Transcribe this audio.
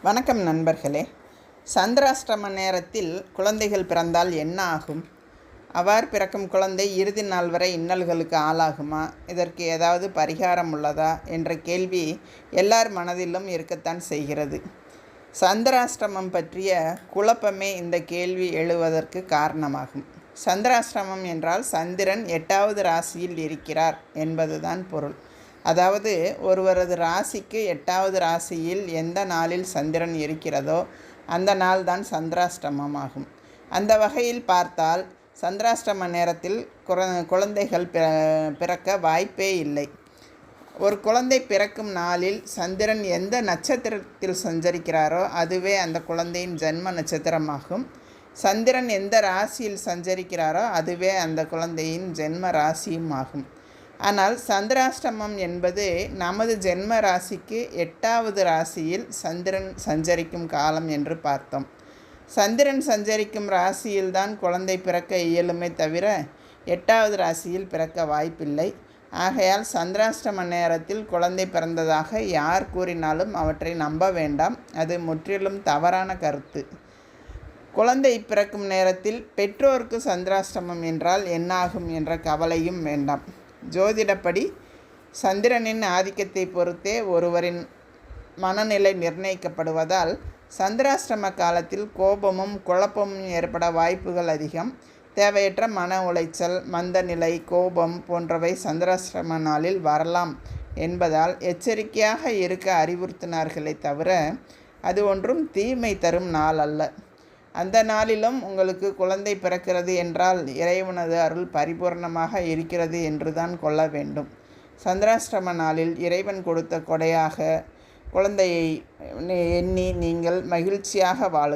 வணக்கம் நண்பர்களே. சந்திராஷ்டம நேரத்தில் குழந்தைகள் பிறந்தால் என்ன ஆகும்? அவ்வாறு பிறக்கும் குழந்தை இறுதி நாள் வரை இன்னல்களுக்கு ஆளாகுமா? இதற்கு ஏதாவது பரிகாரம் உள்ளதா என்ற கேள்வி எல்லார் மனதிலும் இருக்கத்தான் செய்கிறது. சந்திராஷ்டமம் பற்றிய குழப்பமே இந்த கேள்வி எழுவதற்கு காரணமாகும். சந்திராஷ்டமம் என்றால் சந்திரன் 8வது ராசியில் இருக்கிறார் என்பதுதான் பொருள். அதாவது ஒருவரது ராசிக்கு 8வது ராசியில் எந்த நாளில் சந்திரன் இருக்கிறதோ அந்த நாள் தான் சந்திராஷ்டமம் ஆகும். அந்த வகையில் பார்த்தால் சந்திராஷ்டம நேரத்தில் குழந்தைகள் பிறக்க வாய்ப்பே இல்லை. ஒரு குழந்தை பிறக்கும் நாளில் சந்திரன் எந்த நட்சத்திரத்தில் சஞ்சரிக்கிறாரோ அதுவே அந்த குழந்தையின் ஜென்ம நட்சத்திரமாகும். சந்திரன் எந்த ராசியில் சஞ்சரிக்கிறாரோ அதுவே அந்த குழந்தையின் ஜென்ம ராசியும் ஆகும். ஆனால் சந்திராஷ்டமம் என்பது நமது ஜென்ம ராசிக்கு 8வது ராசியில் சந்திரன் சஞ்சரிக்கும் காலம் என்று பார்த்தோம். சந்திரன் சஞ்சரிக்கும் ராசியில்தான் குழந்தை பிறக்க இயலுமே தவிர 8வது ராசியில் பிறக்க வாய்ப்பில்லை. ஆகையால் சந்திராஷ்டம நேரத்தில் குழந்தை பிறந்ததாக யார் கூறினாலும் அவற்றை நம்ப வேண்டாம். அது முற்றிலும் தவறான கருத்து. குழந்தை பிறக்கும் நேரத்தில் பெற்றோருக்கு சந்திராஷ்டமம் என்றால் என்னாகும் என்ற கவலையும் வேண்டாம். ஜோதிடப்படி சந்திரனின் ஆதிக்கத்தை பொறுத்தே ஒருவரின் மனநிலை நிர்ணயிக்கப்படுவதால் சந்திராஷ்டம காலத்தில் கோபமும் குழப்பமும் ஏற்பட வாய்ப்புகள் அதிகம். தேவையற்ற மன உளைச்சல், மந்தநிலை, கோபம் போன்றவை சந்திராஷ்டம நாளில் வரலாம் என்பதால் எச்சரிக்கையாக இருக்க அறிவுறுத்தினார்களே தவிர அது ஒன்றும் தீமை தரும் நாள் அல்ல. அந்த நாளிலும் உங்களுக்கு குழந்தை பிறக்கிறது என்றால் இறைவனது அருள் பரிபூர்ணமாக இருக்கிறது என்று தான் கொள்ள வேண்டும். சந்திராஷ்டம நாளில் இறைவன் கொடுத்த கொடையாக குழந்தையை எண்ணி நீங்கள் மகிழ்ச்சியாக வாழுங்கள்.